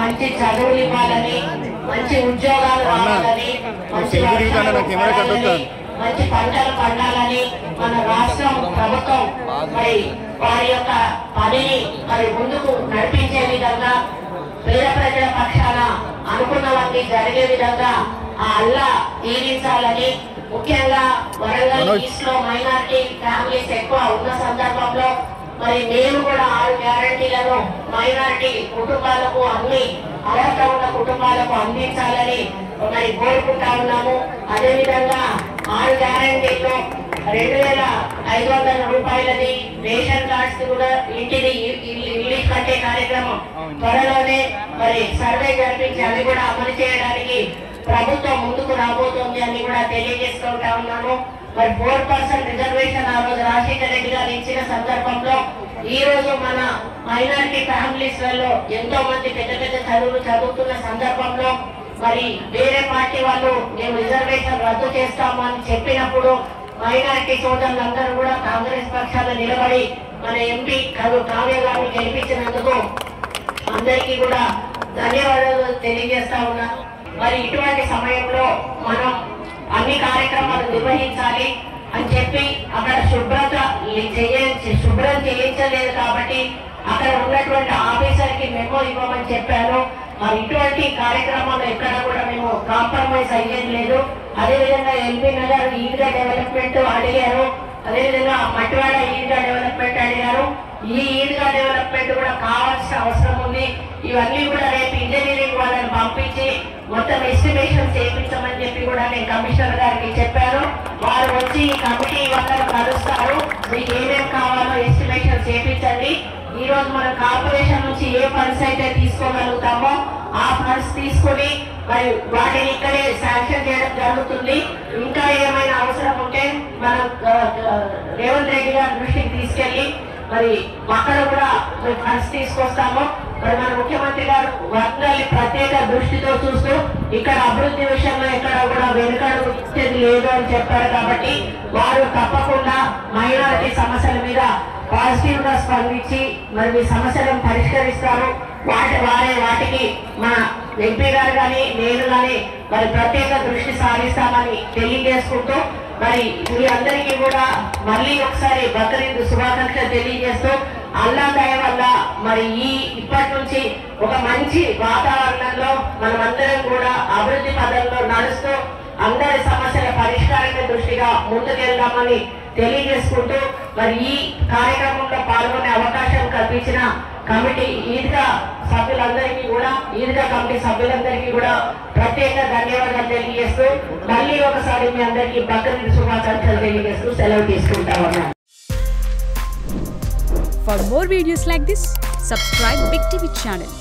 మంచి చదువులు ఇవ్వాలని, మంచి ఉద్యోగాలు రావాలని, మంచి మంచి పంటలు పండాలని మన రాష్ట్రం ప్రభుత్వం మరి వారి యొక్క పనిని మరి ముందుకు నడిపించే విధంగా పేద ప్రజల పక్షాన అనుకున్నవన్నీ జరిగే విధంగా ఆ అల్లా దీవించాలని, ముఖ్యంగా వరంగల్ ఈస్ట్ లో మైనారిటీ ఫ్యామిలీస్ ఎక్కువ ఉన్న సందర్భంలో మరి మేము కూడా 6 గ్యారంటీలను మైనారిటీ కుటుంబాలకు అన్ని అర్హత ఉన్న కుటుంబాలకు అందించాలని మరి కోరుకుంటా ఉన్నాము. అదేవిధంగా 6 గ్యారంటీల్లో 2500 రూపాయలది రేషన్ కార్డ్స్ కూడా ఇంటిని ఇల్లు కట్టే కార్యక్రమం త్వరలోనే మరి సర్వే జరిపించి అవి కూడా అమలు చేయడానికి ప్రభుత్వం ముందుకు రాబోతోంది అని కూడా తెలియజేసుకుంటా ఉన్నాము. మరి 4% రిజర్వేషన్ ఆ రోజు రాజశేఖర రెడ్డి గారు ఇచ్చిన సందర్భంలో ఈ రోజు మన మైనారిటీ ఫ్యామిలీస్ లలో ఎంతో మంది పెద్ద పెద్ద చదువులు చదువుతున్న సందర్భంలో మరి వేరే పార్టీ వాళ్ళు మేము రిజర్వేషన్ రద్దు చేస్తాము అని చెప్పినప్పుడు మైనారిటీ సోదరులందరూ కూడా కాంగ్రెస్ పక్షాన నిలబడి మన ఎంపీ కావ్య గారిని గెలిపించినందుకు అందరికీ కూడా ధన్యవాదాలు తెలియజేస్తా ఉన్నాను. మరి ఇటువంటి సమయంలో మనం అన్ని కార్యక్రమాలు నిర్వహించాలి అని చెప్పి అక్కడ శుభ్రం చేయించలేదు కాబట్టి అక్కడ ఉన్నటువంటి ఆఫీసర్ కి మెమో ఇవ్వమని చెప్పాను. మరి ఇటువంటి కార్యక్రమాలు ఎక్కడ కూడా మేము కాంప్రమైజ్ అయ్యేది లేదు. అదేవిధంగా ఎల్బీ నగర్ ఈద్గా డెవలప్మెంట్ అడిగారు, అదేవిధంగా మట్టివాడ ఈద్గా డెవలప్మెంట్ అడిగారు. ఈ ఈద్గా డెవలప్మెంట్ కూడా కావాల్సిన అవసరం ఉంది. ఇవన్నీ కూడా రేపు ఇంజనీరింగ్ వాళ్ళని పంపించి మొత్తం ఎస్టిమేషన్ చేయించమని చెప్పి కూడా నేను కమిషనర్ గారికి చెప్పాను. వారు వచ్చి ఈ కమిటీ వాళ్ళని కలుస్తారు, మీకు ఏమేమి కావాలో ఎస్టిమేషన్ చేయించండి. ఈ రోజు మనం కార్పొరేషన్ నుంచి ఏ ఫండ్స్ అయితే తీసుకోగలుగుతామో ఆ ఫండ్స్ తీసుకుని మరి వాటిని ఇక్కడే శాంక్షన్ చేయడం జరుగుతుంది. ఇంకా ఏమైనా అవసరం ఉంటే మనం రేవంత్ రెడ్డి గారి దృష్టికి తీసుకెళ్లి మరి అక్కడ కూడా ఫండ్స్ తీసుకొస్తాము. మరి మన ముఖ్యమంత్రి గారు వర్గాన్ని ప్రత్యేక దృష్టితో చూస్తూ ఇక్కడ అభివృద్ధి విషయంలో ఎక్కడ కూడా వెనుకడుగు ఇచ్చేది లేదు అని చెప్పారు. కాబట్టి వారు తప్పకుండా మైనారిటీ సమస్యల మీద పాజిటివ్ గా స్పందించి మరి మీ సమస్యలను పరిష్కరిస్తారు. వాటికి మా ఎంపీ గారు కానీ నేను కానీ మరి ప్రత్యేక దృష్టి సాధిస్తామని తెలియజేసుకుంటూ మరి మీ అందరికీ కూడా మళ్ళీ ఒకసారి బక్రీద్ శుభాకాంక్షలు తెలియజేస్తూ అల్లా దయ వల్ల మరి ఇప్పటి నుంచి ఒక మంచి వాతావరణంలో మనమందరం కూడా అభివృద్ధి పదంలో నడుస్తూ అందరి సమస్యల పరిష్కారమే దృష్టిగా ముందుకెళ్దామని తెలియజేసుకుంటూ మరి ఈ కార్యక్రమంలో పాల్గొనే అవకాశం కల్పించిన కమిటీ ఈద్గా సభ్యులందరికీ కూడా ఈద్గా కమిటీ సభ్యులందరికీ కూడా ప్రత్యేక ధన్యవాదాలు తెలియజేస్తూ మళ్ళీ ఒకసారి మీ అందరికీ బక్రీద్ శుభాకాంక్షలు తెలియజేస్తూ సెలవు తీసుకుంటామన్నా. For more videos like this, subscribe Big TV channel.